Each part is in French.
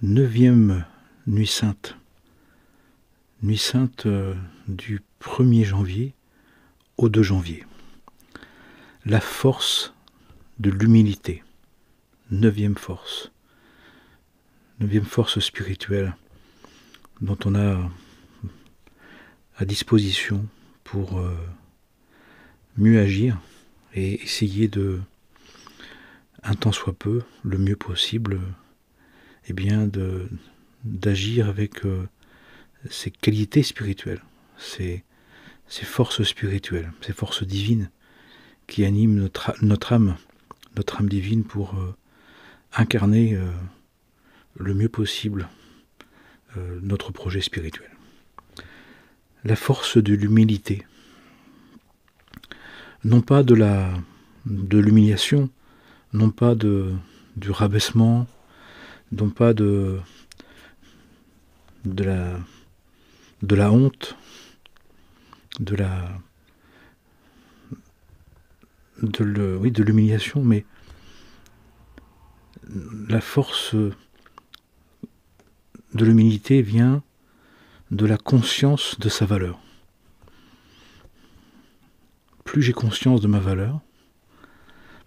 Neuvième nuit sainte. Nuit sainte du 1er janvier au 2 janvier. La force de l'humilité. Neuvième force spirituelle dont on a à disposition pour mieux agir et essayer de, un tant soit peu, le mieux possible, d'agir avec ces qualités spirituelles, ces forces spirituelles, ces forces divines qui animent notre âme divine pour incarner le mieux possible notre projet spirituel. La force de l'humilité, non pas de l'humiliation, non pas du rabaissement, non pas de la honte, de l'humiliation, mais la force de l'humilité vient de la conscience de sa valeur. Plus j'ai conscience de ma valeur,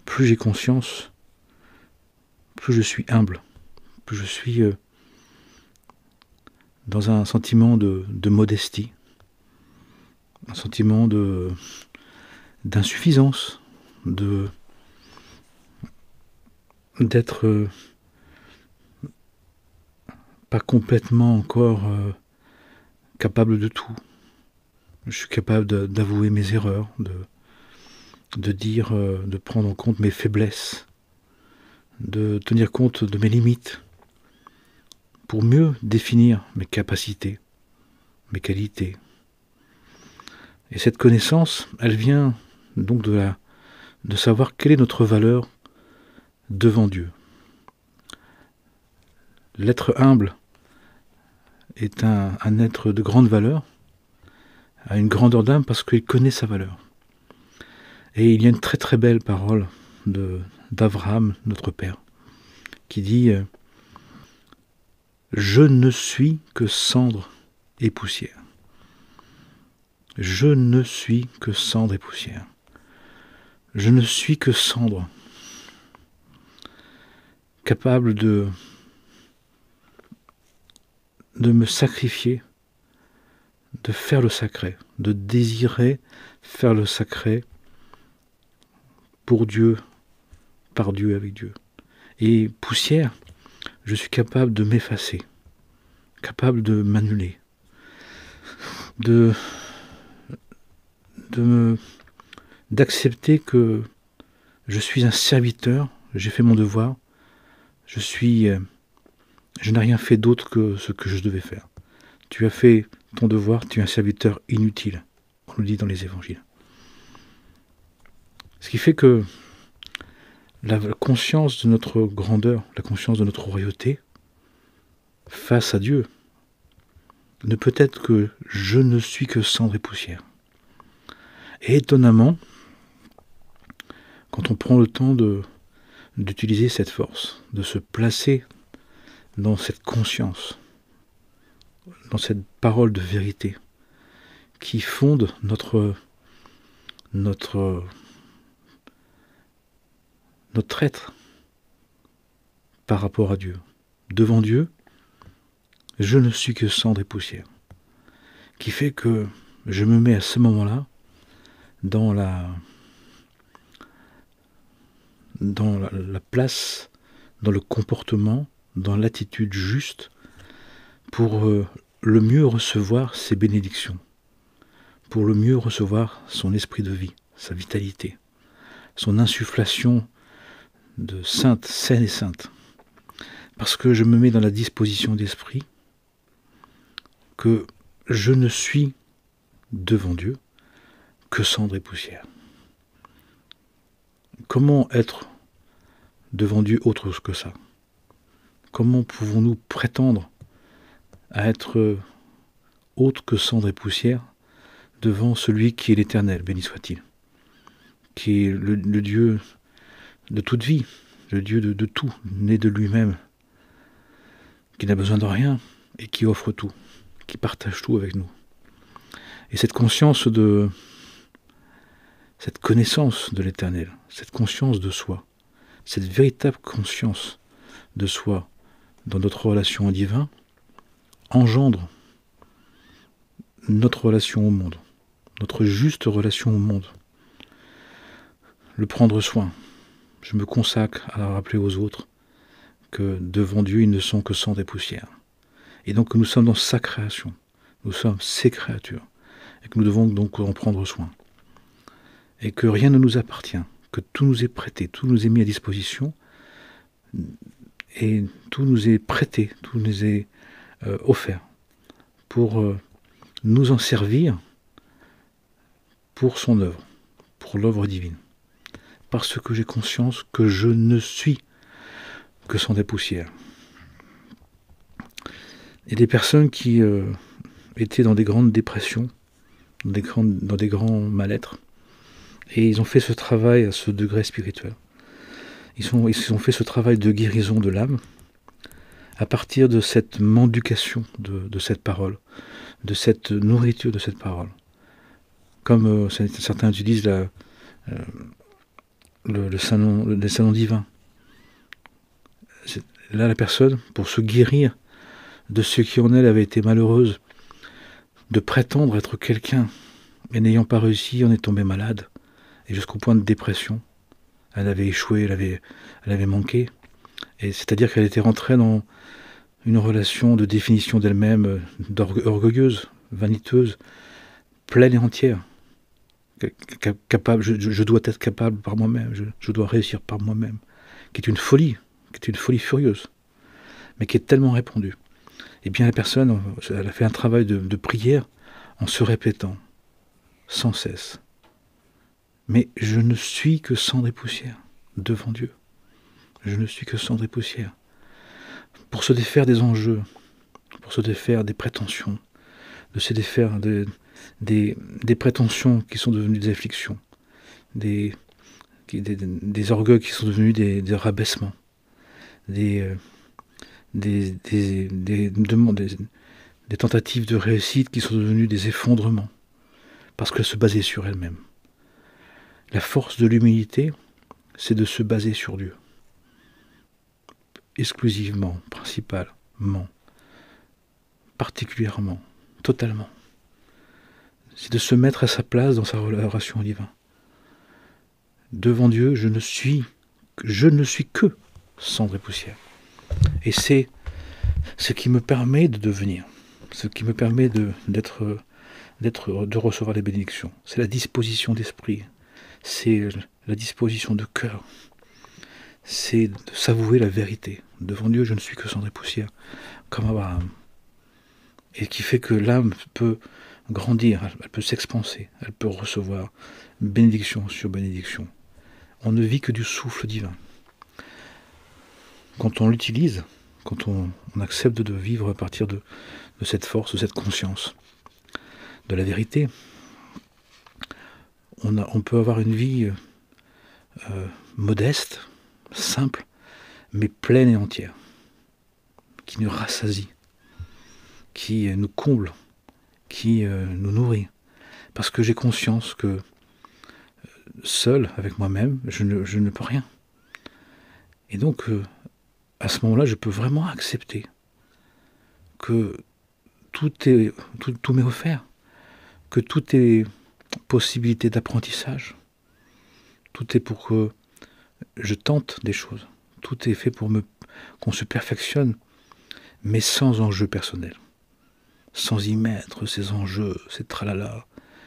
plus j'ai conscience, plus je suis humble, plus je suis dans un sentiment de modestie, un sentiment d'insuffisance, d'être pas complètement encore capable de tout. Je suis capable d'avouer mes erreurs, de dire, de prendre en compte mes faiblesses, de tenir compte de mes limites, pour mieux définir mes capacités, mes qualités. Et cette connaissance, elle vient donc de savoir quelle est notre valeur devant Dieu. L'être humble est un être de grande valeur, a une grandeur d'âme parce qu'il connaît sa valeur. Et il y a une très très belle parole d'Abraham, notre Père, qui dit « Je ne suis que cendre et poussière. Je ne suis que cendre et poussière. Je ne suis que cendre, capable de me sacrifier, de faire le sacré, de désirer faire le sacré pour Dieu, par Dieu, avec Dieu. Et poussière, je suis capable de m'effacer, capable de m'annuler, d'accepter que je suis un serviteur, j'ai fait mon devoir, je n'ai rien fait d'autre que ce que je devais faire. Tu as fait ton devoir, tu es un serviteur inutile, on le dit dans les évangiles. Ce qui fait que la conscience de notre grandeur, la conscience de notre royauté, face à Dieu, ne peut être que je ne suis que cendre et poussière. Et étonnamment, quand on prend le temps d'utiliser cette force, de se placer dans cette conscience, dans cette parole de vérité, qui fonde notre être par rapport à Dieu. Devant Dieu, je ne suis que cendre et poussière. Qui fait que je me mets à ce moment-là dans la place, dans le comportement, dans l'attitude juste pour le mieux recevoir ses bénédictions, pour le mieux recevoir son esprit de vie, sa vitalité, son insufflation de sainte, saine et sainte. Parce que je me mets dans la disposition d'esprit que je ne suis devant Dieu que cendre et poussière. Comment être devant Dieu autre que ça? Comment pouvons-nous prétendre à être autre que cendre et poussière devant celui qui est l'Éternel, béni soit-il, qui est le Dieu de toute vie, le Dieu de tout, né de lui-même, qui n'a besoin de rien et qui offre tout, qui partage tout avec nous. Et cette conscience cette connaissance de l'éternel, cette conscience de soi, cette véritable conscience de soi dans notre relation au divin, engendre notre relation au monde, notre juste relation au monde. Le prendre soin. Je me consacre à rappeler aux autres que devant Dieu, ils ne sont que sang et poussière. Et donc que nous sommes dans sa création. Nous sommes ses créatures. Et que nous devons donc en prendre soin. Et que rien ne nous appartient. Que tout nous est prêté, tout nous est mis à disposition. Et tout nous est prêté, tout nous est offert. Pour nous en servir pour son œuvre, pour l'œuvre divine. Parce que j'ai conscience que je ne suis que sang des poussières. Il y a des personnes qui étaient dans des grandes dépressions, dans des grands mal-être, et ils ont fait ce travail à ce degré spirituel. Ils ont fait ce travail de guérison de l'âme à partir de cette mendication de cette parole, de cette nourriture de cette parole. Comme certains utilisent les salons divins. Là, la personne, pour se guérir de ce qui en elle avait été malheureuse, de prétendre être quelqu'un, et n'ayant pas réussi, en est tombée malade, et jusqu'au point de dépression. Elle avait échoué, elle avait manqué, et c'est-à-dire qu'elle était rentrée dans une relation de définition d'elle-même, orgueilleuse, vaniteuse, pleine et entière. Capable, je dois être capable par moi-même, je dois réussir par moi-même, qui est une folie furieuse, mais qui est tellement répandue. Et bien la personne, elle a fait un travail de prière en se répétant, sans cesse. Mais je ne suis que cendre et poussière devant Dieu. Je ne suis que cendre et poussière. Pour se défaire des enjeux, pour se défaire des prétentions, de se défaire des prétentions qui sont devenues des afflictions, des orgueils qui sont devenus des rabaissements, des tentatives de réussite qui sont devenues des effondrements, parce qu'elles se basaient sur elles-mêmes. La force de l'humilité, c'est de se baser sur Dieu. Exclusivement, principalement, particulièrement, totalement. C'est de se mettre à sa place dans sa relation au divin. Devant Dieu, je ne suis que cendre et poussière. Et c'est ce qui me permet de devenir, ce qui me permet de recevoir les bénédictions. C'est la disposition d'esprit, c'est la disposition de cœur, c'est de s'avouer la vérité. Devant Dieu, je ne suis que cendre et poussière, comme Abraham. Et qui fait que l'âme peut grandir, elle peut s'expanser, elle peut recevoir bénédiction sur bénédiction. On ne vit que du souffle divin. Quand on l'utilise, quand on accepte de vivre à partir de cette force, de cette conscience, de la vérité, on peut avoir une vie modeste, simple, mais pleine et entière, qui nous rassasie, qui nous comble, qui nous nourrit. Parce que j'ai conscience que seul, avec moi-même, je ne peux rien. Et donc, à ce moment-là, je peux vraiment accepter que tout m'est offert, que tout est possibilité d'apprentissage, tout est pour que je tente des choses, tout est fait pour qu'on se perfectionne, mais sans enjeu personnel, sans y mettre ces enjeux, ces tralala,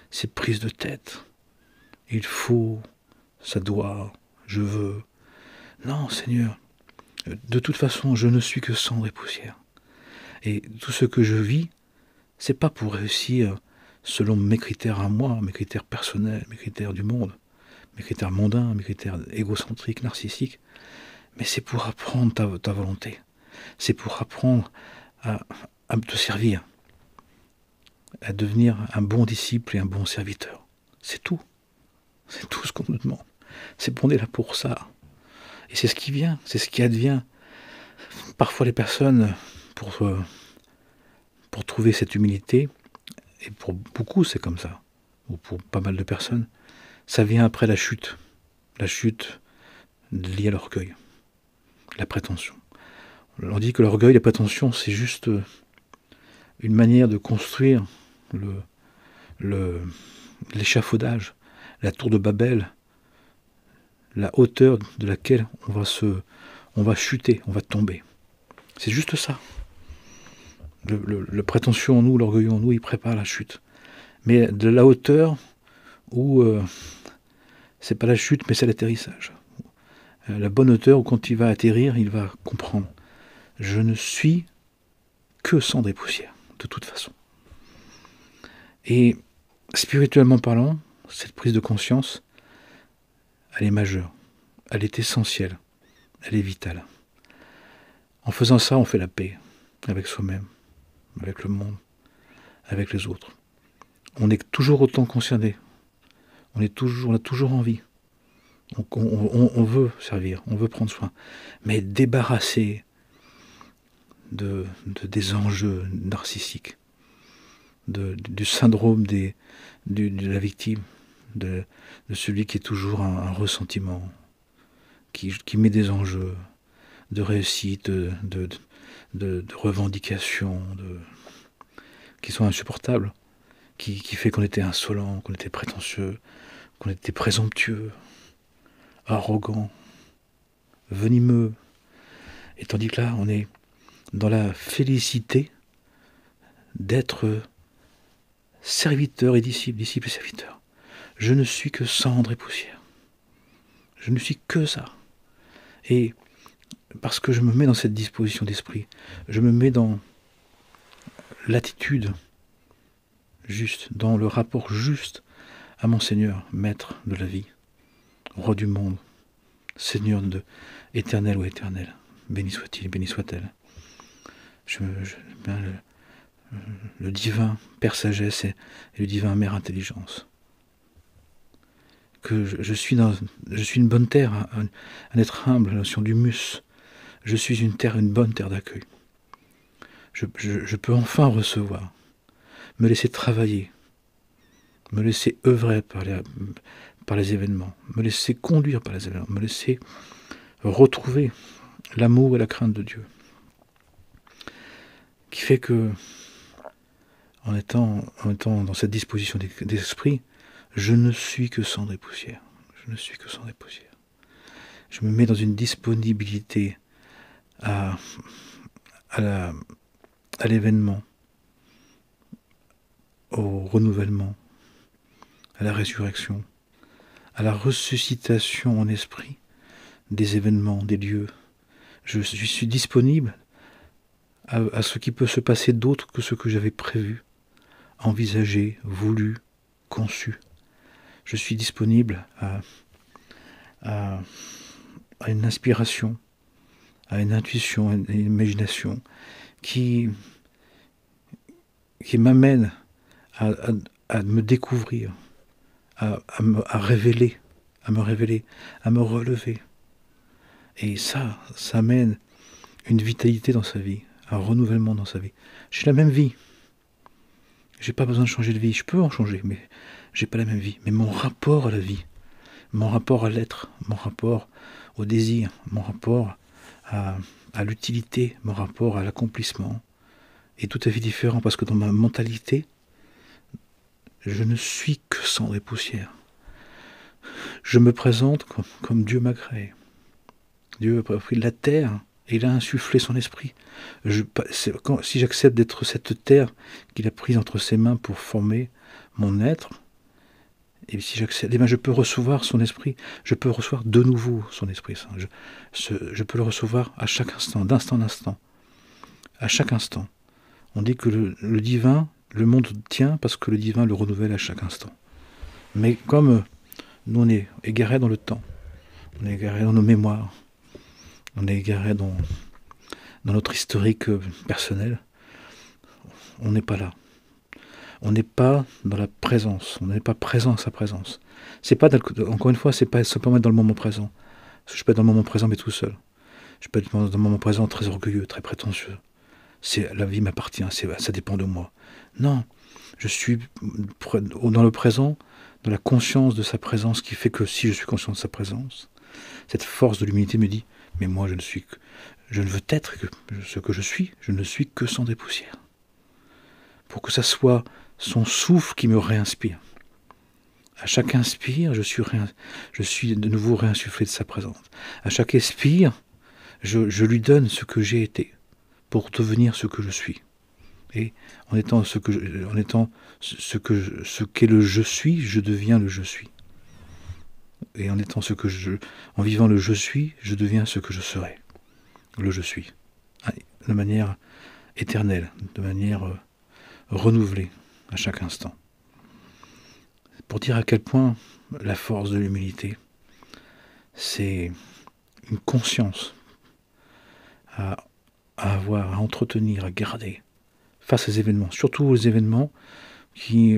ces prises de tête. Il faut, ça doit, je veux. Non, Seigneur, de toute façon, je ne suis que cendre et poussière. Et tout ce que je vis, c'est pas pour réussir selon mes critères à moi, mes critères personnels, mes critères du monde, mes critères mondains, mes critères égocentriques, narcissiques, mais c'est pour apprendre ta volonté. C'est pour apprendre à te servir, à devenir un bon disciple et un bon serviteur. C'est tout. C'est tout ce qu'on nous demande. On est là pour ça. Et c'est ce qui vient, c'est ce qui advient. Parfois les personnes pour trouver cette humilité, et pour beaucoup c'est comme ça, ou pour pas mal de personnes, ça vient après la chute liée à l'orgueil, la prétention. On dit que l'orgueil, la prétention, c'est juste une manière de construire l'échafaudage, la tour de Babel, la hauteur de laquelle on va chuter, on va tomber. C'est juste ça. Le prétentieux en nous, l'orgueil en nous, il prépare la chute. Mais de la hauteur où c'est pas la chute, mais c'est l'atterrissage. La bonne hauteur où quand il va atterrir, il va comprendre. Je ne suis que cendre et poussière, de toute façon. Et spirituellement parlant, cette prise de conscience, elle est majeure, elle est essentielle, elle est vitale. En faisant ça, on fait la paix avec soi-même, avec le monde, avec les autres. On est toujours autant concerné, on a toujours envie. On veut servir, on veut prendre soin, mais débarrasser des enjeux narcissiques, du syndrome de la victime, de celui qui est toujours un ressentiment, qui met des enjeux de réussite, de revendication, qui sont insupportables, qui fait qu'on était insolent, qu'on était prétentieux, qu'on était présomptueux, arrogant, venimeux. Et tandis que là, on est dans la félicité d'être serviteur et disciple et serviteur. Je ne suis que cendre et poussière. Je ne suis que ça. Et parce que je me mets dans cette disposition d'esprit, je me mets dans l'attitude juste, dans le rapport juste à mon Seigneur, Maître de la vie, Roi du monde, Seigneur éternel ou éternel, béni soit-il, béni soit-elle. Le divin Père Sagesse et le divin Mère Intelligence. Que je suis une bonne terre, un être humble, la notion d'humus. Je suis une bonne terre d'accueil. Je peux enfin recevoir, me laisser travailler, me laisser œuvrer par les événements, me laisser conduire par les événements, me laisser retrouver l'amour et la crainte de Dieu. Qui fait que, en étant dans cette disposition d'esprit, je ne suis que cendre et poussière. Je ne suis que cendre et poussière. Je me mets dans une disponibilité à l'événement, au renouvellement, à la résurrection, à la ressuscitation en esprit des événements, des lieux. Je suis disponible à ce qui peut se passer d'autre que ce que j'avais prévu, envisagé, voulu, conçu. Je suis disponible à une inspiration, à une intuition, à une imagination qui m'amène à me découvrir, à me révéler, à me relever. Et ça amène une vitalité dans sa vie, un renouvellement dans sa vie. J'ai la même vie. J'ai pas besoin de changer de vie. Je peux en changer, mais j'ai pas la même vie. Mais mon rapport à la vie, mon rapport à l'être, mon rapport au désir, mon rapport à l'utilité, mon rapport à l'accomplissement est tout à fait différent parce que dans ma mentalité, je ne suis que cendre et poussière. Je me présente comme Dieu m'a créé. Dieu a pris la terre et il a insufflé son esprit. Si j'accepte d'être cette terre qu'il a prise entre ses mains pour former mon être, et si j'accepte, je peux recevoir son esprit, je peux recevoir de nouveau son Esprit Saint. Je peux le recevoir à chaque instant, d'instant en instant. À chaque instant. On dit que le divin, le monde tient parce que le divin le renouvelle à chaque instant. Mais comme nous on est égarés dans le temps, on est égarés dans nos mémoires, on est égarés dans notre historique personnel, on n'est pas là. On n'est pas dans la présence, on n'est pas présent à sa présence. C'est pas, encore une fois, c'est pas simplement être dans le moment présent. Je peux être dans le moment présent mais tout seul. Je peux être dans le moment présent très orgueilleux, très prétentieux. la vie m'appartient, ça dépend de moi. Non, je suis dans le présent, dans la conscience de sa présence, qui fait que si je suis conscient de sa présence, cette force de l'humilité me dit, mais moi je ne veux être que ce que je ne suis que sang des poussières. Pour que ça soit son souffle qui me réinspire. À chaque inspire, je suis de nouveau réinsufflé de sa présence. À chaque expire, je lui donne ce que j'ai été pour devenir ce que je suis. Et en étant ce qu'est le je suis, je deviens le je suis. Et en vivant le je suis, je deviens ce que je serai. Le je suis. De manière éternelle, de manière renouvelée à chaque instant. Pour dire à quel point la force de l'humilité, c'est une conscience à avoir, à entretenir, à garder face aux événements, surtout aux événements qui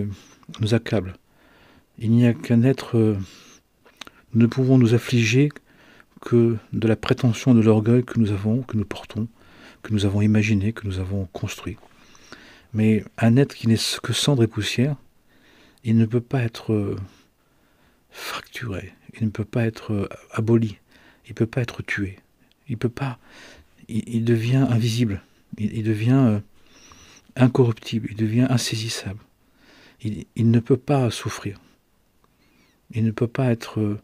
nous accablent. Il n'y a qu'un être, nous ne pouvons nous affliger que de la prétention, de l'orgueil que nous portons, que nous avons imaginé, que nous avons construit. Mais un être qui n'est que cendre et poussière, il ne peut pas être fracturé, il ne peut pas être aboli, il ne peut pas être tué, il devient invisible, il devient incorruptible, il devient insaisissable. Il ne peut pas souffrir, il ne peut pas être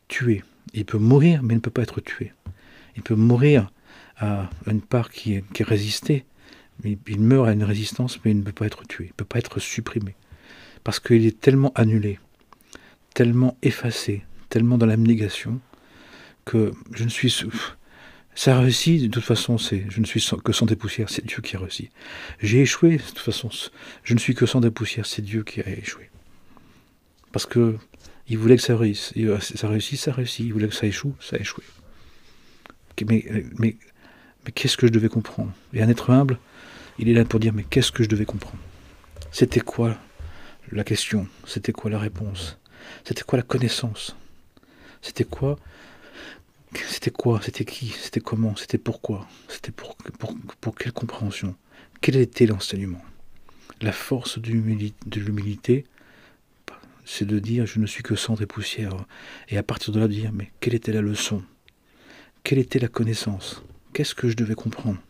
tué. Il peut mourir, mais il ne peut pas être tué. Il peut mourir à une part qui est résistée, mais il meurt à une résistance, mais il ne peut pas être tué, il ne peut pas être supprimé. Parce qu'il est tellement annulé, tellement effacé, tellement dans l'abnégation, que je ne suis... Ça a réussi, de toute façon, je ne suis que sang des poussières, c'est Dieu qui a réussi. J'ai échoué, de toute façon, je ne suis que sang des poussières, c'est Dieu qui a échoué. Parce que il voulait que ça réussisse, ça réussit, il voulait que ça échoue, ça a échoué. Mais qu'est-ce que je devais comprendre? Et un être humble, il est là pour dire, mais qu'est-ce que je devais comprendre? C'était quoi la question? C'était quoi la réponse? C'était quoi la connaissance? C'était quoi? C'était qui? C'était comment? C'était pourquoi? C'était pour quelle compréhension? Quel était l'enseignement? La force de l'humilité, c'est de dire je ne suis que cendre et poussière. Et à partir de là, de dire mais quelle était la leçon? Quelle était la connaissance? Qu'est-ce que je devais comprendre?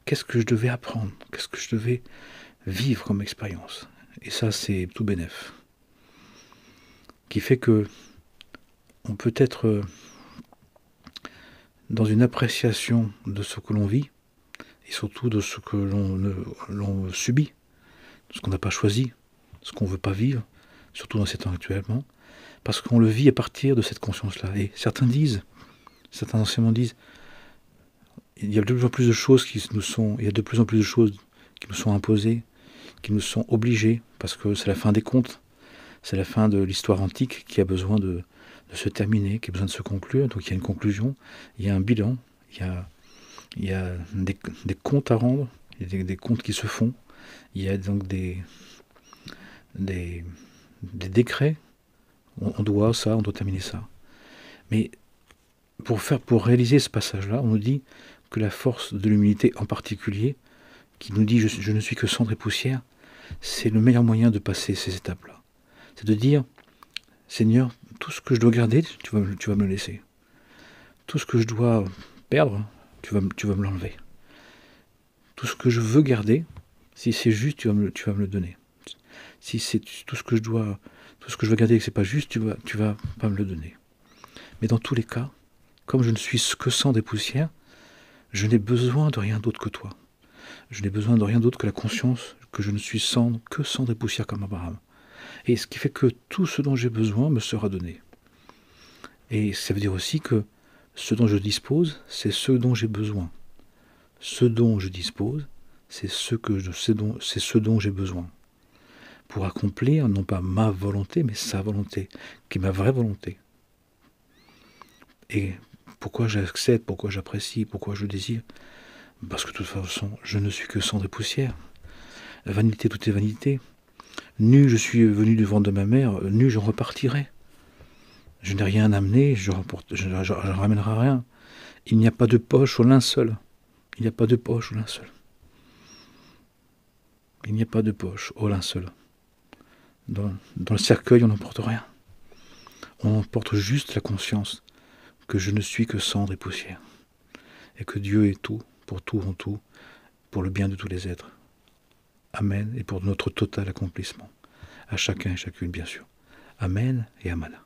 Qu'est-ce que je devais apprendre? Qu'est-ce que je devais vivre comme expérience? Et ça, c'est tout bénef. Qui fait que on peut être dans une appréciation de ce que l'on vit, et surtout de ce que l'on subit, de ce qu'on n'a pas choisi, ce qu'on ne veut pas vivre, surtout dans ces temps actuellement, parce qu'on le vit à partir de cette conscience-là. Et certains enseignements disent, il y a de plus en plus de choses il y a de plus en plus de choses qui nous sont imposées, qui nous sont obligées, parce que c'est la fin des contes, c'est la fin de l'histoire antique qui a besoin de se terminer, qui a besoin de se conclure. Donc il y a une conclusion, il y a un bilan, il y a des comptes à rendre, il y a des comptes qui se font, il y a donc des décrets, on doit terminer ça. Mais pour réaliser ce passage-là, on nous dit que la force de l'humilité en particulier, qui nous dit je ne suis que cendre et poussière, c'est le meilleur moyen de passer ces étapes-là. C'est de dire, Seigneur, tout ce que je dois garder, tu vas me le laisser. Tout ce que je dois perdre, tu vas me l'enlever. Tout ce que je veux garder, si c'est juste, tu vas me le donner. Si c'est tout ce que je veux garder et que c'est pas juste, tu vas pas me le donner. Mais dans tous les cas, comme je ne suis que sang des poussières, je n'ai besoin de rien d'autre que toi. Je n'ai besoin de rien d'autre que la conscience que je ne suis que sang des poussières comme Abraham. Et ce qui fait que tout ce dont j'ai besoin me sera donné. Et ça veut dire aussi que ce dont je dispose, c'est ce dont j'ai besoin. Ce dont je dispose, c'est ce dont j'ai besoin. Pour accomplir, non pas ma volonté, mais sa volonté, qui est ma vraie volonté. Et pourquoi j'accepte, pourquoi j'apprécie, pourquoi je désire? Parce que de toute façon, je ne suis que cendre et poussière. Vanité, tout est vanité. Nu, je suis venu du ventre de ma mère, nu, j'en repartirai. Je n'ai rien amené, je ne ramènerai rien. Il n'y a pas de poche au linceul. Il n'y a pas de poche au linceul. Il n'y a pas de poche au linceul. Dans le cercueil, on n'emporte rien. On emporte juste la conscience que je ne suis que cendre et poussière. Et que Dieu est tout, en tout, pour le bien de tous les êtres. Amen, et pour notre total accomplissement. À chacun et chacune, bien sûr. Amen et Amen.